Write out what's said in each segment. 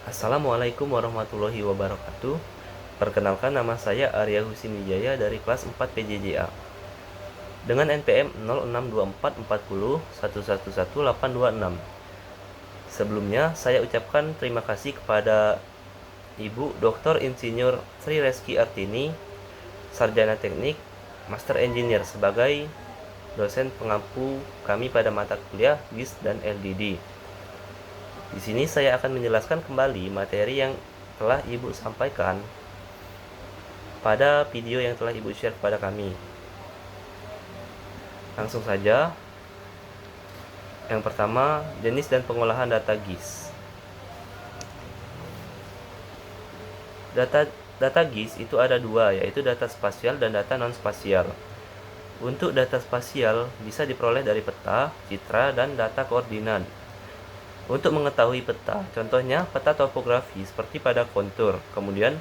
Assalamualaikum warahmatullahi wabarakatuh. Perkenalkan, nama saya Arya Husin Wijaya dari kelas 4 PJJA dengan NPM 062440111826. Sebelumnya saya ucapkan terima kasih kepada Ibu Dr. Insinyur Sri Reski Artini, Sarjana Teknik, Master Engineer, sebagai dosen pengampu kami pada mata kuliah GIS dan LDD. Di sini saya akan menjelaskan kembali materi yang telah Ibu sampaikan pada video yang telah Ibu share kepada kami. Langsung saja. Yang pertama, jenis dan pengolahan data GIS. Data GIS itu ada dua, yaitu data spasial dan data non-spasial. Untuk data spasial bisa diperoleh dari peta, citra, dan data koordinat. Untuk mengetahui peta, contohnya peta topografi seperti pada kontur. Kemudian,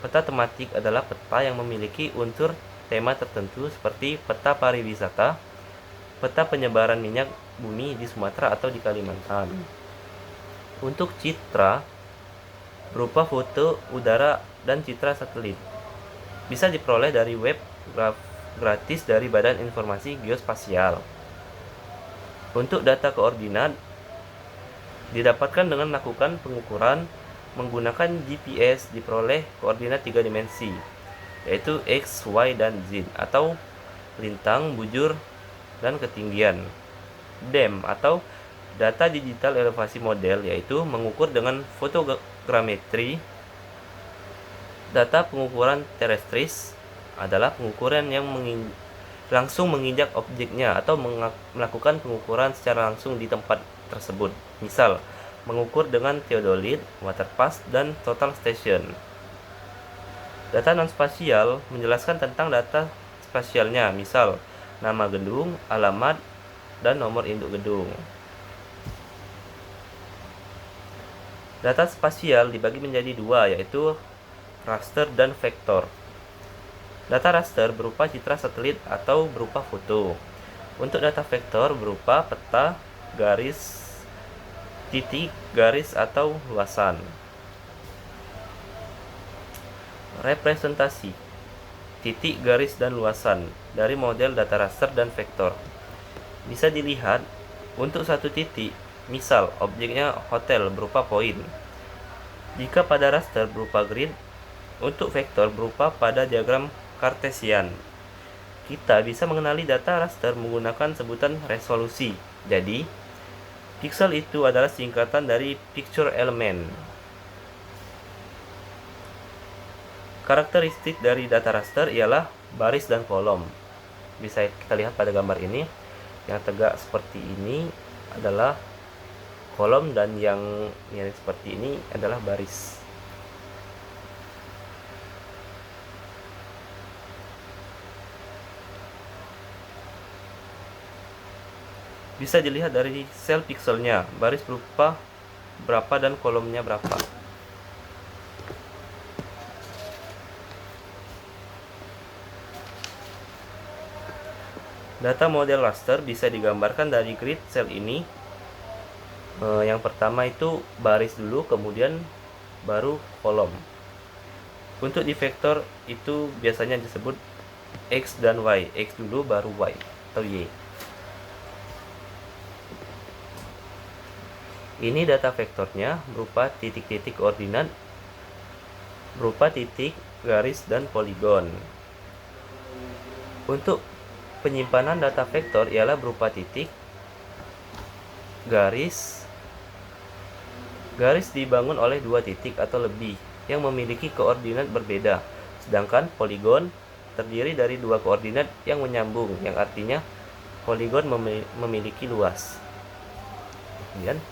peta tematik adalah peta yang memiliki unsur tema tertentu seperti peta pariwisata, peta penyebaran minyak bumi di Sumatera atau di Kalimantan. Untuk citra, berupa foto udara dan citra satelit. Bisa diperoleh dari web gratis dari Badan Informasi Geospasial. Untuk data koordinat, didapatkan dengan melakukan pengukuran menggunakan GPS. Diperoleh koordinat 3 dimensi, yaitu X, Y, dan Z, atau lintang, bujur, dan ketinggian. DEM atau data digital elevasi model, yaitu mengukur dengan fotogrametri. Data pengukuran terestris adalah pengukuran yang langsung menginjak objeknya atau melakukan pengukuran secara langsung di tempat tersebut. Misal, mengukur dengan theodolit, waterpass, dan total station. Data non-spasial menjelaskan tentang data spasialnya, misal nama gedung, alamat, dan nomor induk gedung. Data spasial dibagi menjadi dua, yaitu raster dan vektor. Data raster berupa citra satelit atau berupa foto. Untuk data vektor berupa peta, garis, titik, garis, atau luasan. Representasi titik, garis, dan luasan dari model data raster dan vektor bisa dilihat untuk satu titik, misal objeknya hotel berupa poin, jika pada raster berupa grid. Untuk vektor berupa pada diagram Kartesian. Kita bisa mengenali data raster menggunakan sebutan resolusi. Jadi, pixel itu adalah singkatan dari picture element. Karakteristik dari data raster ialah baris dan kolom. Bisa kita lihat pada gambar ini. Yang tegak seperti ini adalah kolom dan yang miring seperti ini adalah baris. Bisa dilihat dari sel pixelnya, baris berupa berapa dan kolomnya berapa. Data model raster bisa digambarkan dari grid sel ini. Yang pertama itu baris dulu, kemudian baru kolom. Untuk di vektor itu biasanya disebut X dan Y. X dulu baru Y atau Y. Ini data vektornya berupa titik-titik koordinat, berupa titik, garis, dan poligon. Untuk penyimpanan data vektor ialah berupa titik, garis. Garis dibangun oleh dua titik atau lebih yang memiliki koordinat berbeda, sedangkan poligon terdiri dari dua koordinat yang menyambung, yang artinya poligon memiliki luas. Kemudian,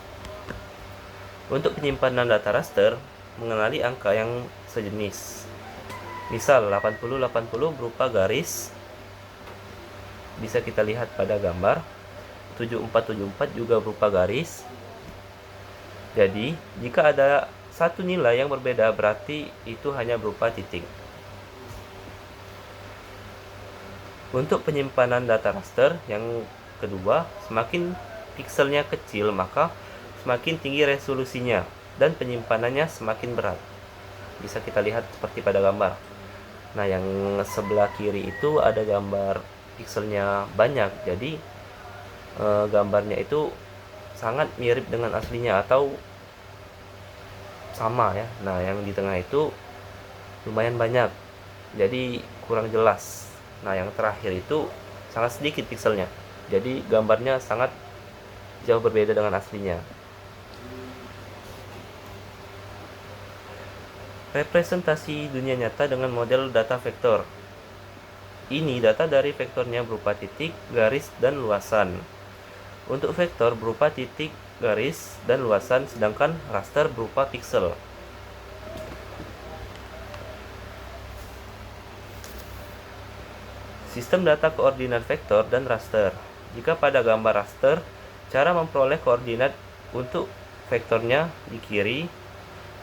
untuk penyimpanan data raster, mengenali angka yang sejenis. Misal 80-80 berupa garis, bisa kita lihat pada gambar. 7474 juga berupa garis. Jadi, jika ada satu nilai yang berbeda, berarti itu hanya berupa titik. Untuk penyimpanan data raster yang kedua, semakin pikselnya kecil, maka semakin tinggi resolusinya. dan penyimpanannya semakin berat. Bisa kita lihat seperti pada gambar. Nah, yang sebelah kiri itu ada gambar pixelnya banyak, jadi gambarnya itu sangat mirip dengan aslinya atau sama ya. Nah, yang di tengah itu lumayan banyak, jadi kurang jelas. Nah, yang terakhir itu sangat sedikit pixelnya, jadi gambarnya sangat jauh berbeda dengan aslinya. Representasi dunia nyata dengan model data vektor. Ini data dari vektornya berupa titik, garis, dan luasan. Untuk vektor berupa titik, garis, dan luasan, sedangkan raster berupa piksel. Sistem data koordinat vektor dan raster. Jika pada gambar raster, cara memperoleh koordinat untuk vektornya di kiri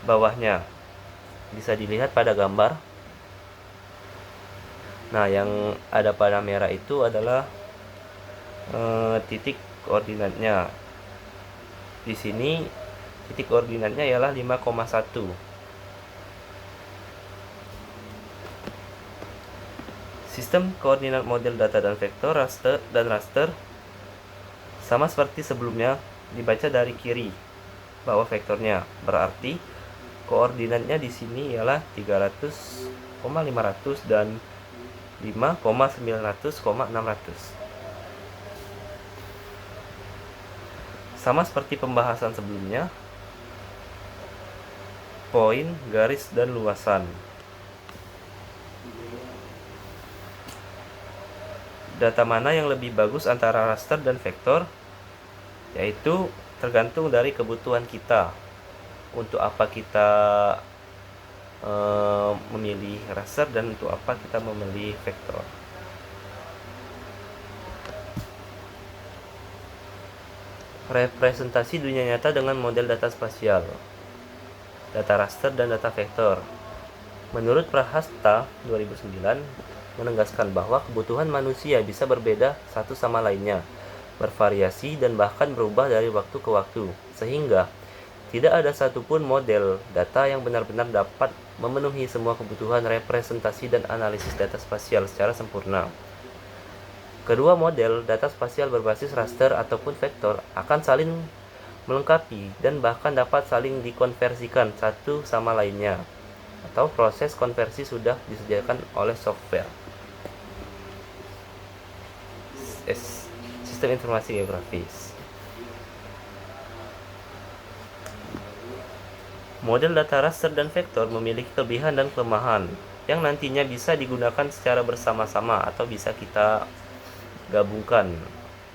bawahnya. Bisa dilihat pada gambar. Nah, yang ada pada merah itu adalah titik koordinatnya. Di sini titik koordinatnya ialah 5,1. Sistem koordinat model data dan vektor raster sama seperti sebelumnya, dibaca dari kiri bawah vektornya. Berarti koordinatnya di sini ialah 300,500 dan 5,900,600. Sama seperti pembahasan sebelumnya, poin, garis, dan luasan. Data mana yang lebih bagus antara raster dan vektor? Yaitu tergantung dari kebutuhan kita. Untuk apa kita memilih raster dan untuk apa kita memilih vektor. Representasi dunia nyata dengan model data spasial, data raster dan data vektor. Menurut Prahasta 2009 menegaskan bahwa kebutuhan manusia bisa berbeda satu sama lainnya, bervariasi dan bahkan berubah dari waktu ke waktu, sehingga tidak ada satupun model data yang benar-benar dapat memenuhi semua kebutuhan representasi dan analisis data spasial secara sempurna. Kedua model data spasial berbasis raster ataupun vektor akan saling melengkapi dan bahkan dapat saling dikonversikan satu sama lainnya, atau proses konversi sudah disediakan oleh software. Sistem informasi geografis. Model data raster dan vektor memiliki kelebihan dan kelemahan yang nantinya bisa digunakan secara bersama-sama atau bisa kita gabungkan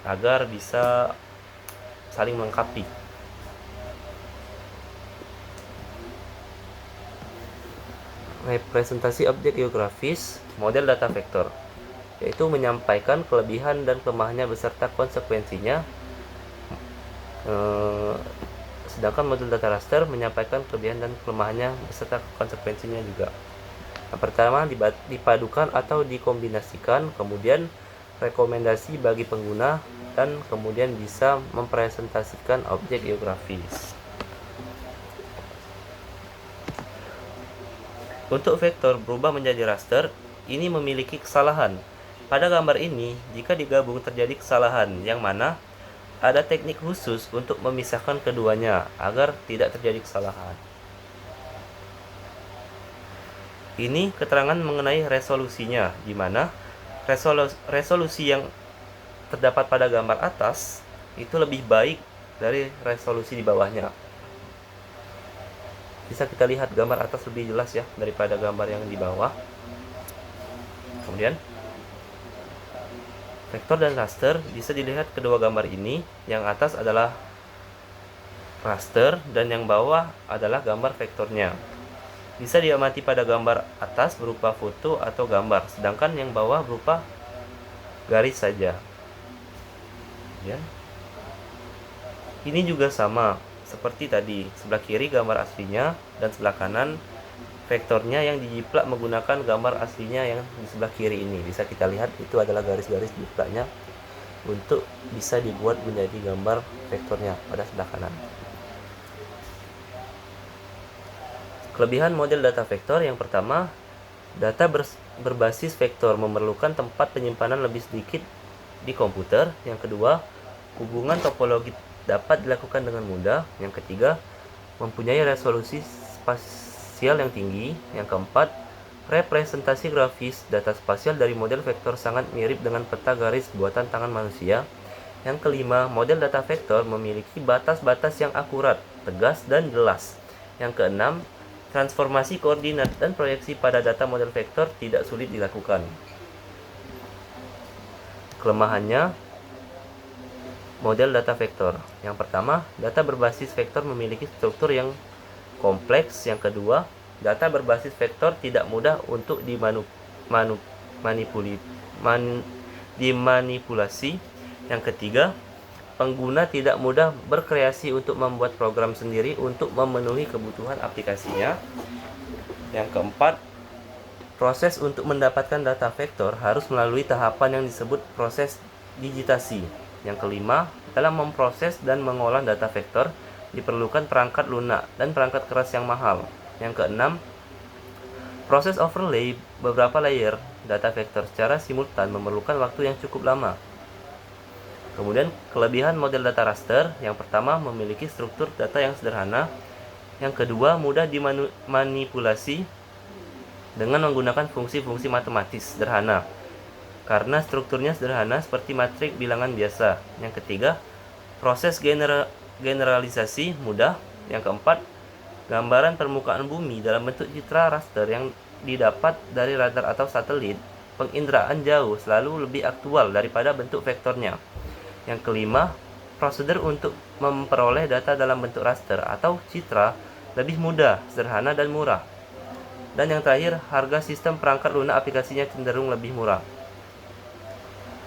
agar bisa saling melengkapi. Representasi objek geografis model data vektor, yaitu menyampaikan kelebihan dan kelemahannya beserta konsekuensinya, sedangkan model data raster menyampaikan kelebihan dan kelemahannya beserta konsekuensinya juga. Yang pertama, dipadukan atau dikombinasikan, kemudian rekomendasi bagi pengguna, dan kemudian bisa mempresentasikan objek geografis. Untuk vektor berubah menjadi raster, ini memiliki kesalahan. Pada gambar ini, jika digabung terjadi kesalahan, yang mana ada teknik khusus untuk memisahkan keduanya agar tidak terjadi kesalahan. Ini keterangan mengenai resolusinya, di mana resolusi yang terdapat pada gambar atas itu lebih baik dari resolusi di bawahnya. Bisa kita lihat gambar atas lebih jelas ya daripada gambar yang di bawah. Kemudian vektor dan raster bisa dilihat kedua gambar ini. Yang atas adalah raster dan yang bawah adalah gambar vektornya. Bisa diamati pada gambar atas berupa foto atau gambar, sedangkan yang bawah berupa garis saja. Ya. Ini juga sama seperti tadi, sebelah kiri gambar aslinya dan sebelah kanan vektornya yang dijiplak menggunakan gambar aslinya yang di sebelah kiri ini. Bisa kita lihat itu adalah garis-garis jiplaknya untuk bisa dibuat menjadi gambar vektornya pada sebelah kanan. Kelebihan model data vektor yang pertama, data berbasis vektor memerlukan tempat penyimpanan lebih sedikit di komputer. Yang kedua, hubungan topologi dapat dilakukan dengan mudah. Yang ketiga, mempunyai resolusi spasial yang tinggi. Yang keempat, representasi grafis data spasial dari model vektor sangat mirip dengan peta garis buatan tangan manusia. Yang kelima, model data vektor memiliki batas-batas yang akurat, tegas, dan jelas. Yang keenam, transformasi koordinat dan proyeksi pada data model vektor tidak sulit dilakukan. Kelemahannya, model data vektor. Yang pertama, data berbasis vektor memiliki struktur yang kompleks. Yang kedua, data berbasis vektor tidak mudah untuk dimanipulasi. Yang ketiga, pengguna tidak mudah berkreasi untuk membuat program sendiri untuk memenuhi kebutuhan aplikasinya. Yang keempat, proses untuk mendapatkan data vektor harus melalui tahapan yang disebut proses digitasi. Yang kelima, dalam memproses dan mengolah data vektor diperlukan perangkat lunak dan perangkat keras yang mahal. Yang keenam, proses overlay beberapa layer data vektor secara simultan memerlukan waktu yang cukup lama. Kemudian kelebihan model data raster, yang pertama memiliki struktur data yang sederhana. Yang kedua, mudah dimanipulasi dengan menggunakan fungsi-fungsi matematis sederhana karena strukturnya sederhana seperti matriks bilangan biasa. Yang ketiga, proses generalisasi mudah. Yang keempat, gambaran permukaan bumi dalam bentuk citra raster yang didapat dari radar atau satelit penginderaan jauh selalu lebih aktual daripada bentuk vektornya. Yang kelima, prosedur untuk memperoleh data dalam bentuk raster atau citra lebih mudah, sederhana, dan murah. Dan yang terakhir, harga sistem perangkat lunak aplikasinya cenderung lebih murah.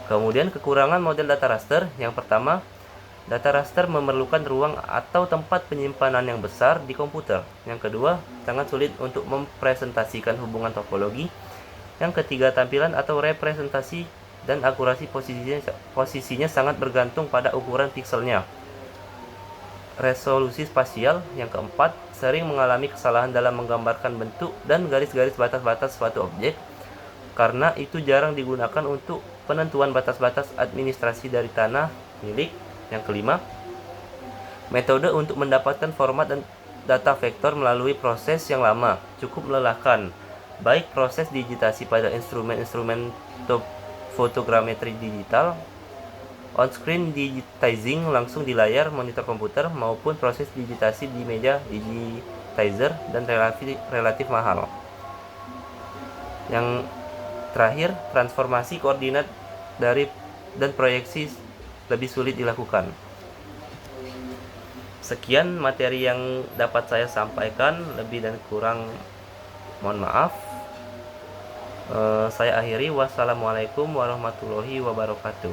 Kemudian kekurangan model data raster. Yang pertama, data raster memerlukan ruang atau tempat penyimpanan yang besar di komputer. Yang kedua, sangat sulit untuk mempresentasikan hubungan topologi. Yang ketiga, tampilan atau representasi dan akurasi posisinya sangat bergantung pada ukuran pikselnya. Resolusi spasial. Yang keempat, sering mengalami kesalahan dalam menggambarkan bentuk dan garis-garis batas-batas suatu objek, karena itu jarang digunakan untuk penentuan batas-batas administrasi dari tanah milik. Yang kelima, metode untuk mendapatkan format dan data vektor melalui proses yang lama cukup melelahkan, baik proses digitasi pada instrumen-instrumen fotogrametri digital, on-screen digitizing langsung di layar monitor komputer, maupun proses digitasi di meja digitizer dan relatif mahal. Yang terakhir, transformasi koordinat dan proyeksi lebih sulit dilakukan. Sekian materi yang dapat saya sampaikan, lebih dan kurang mohon maaf. Saya akhiri. Wassalamualaikum warahmatullahi wabarakatuh.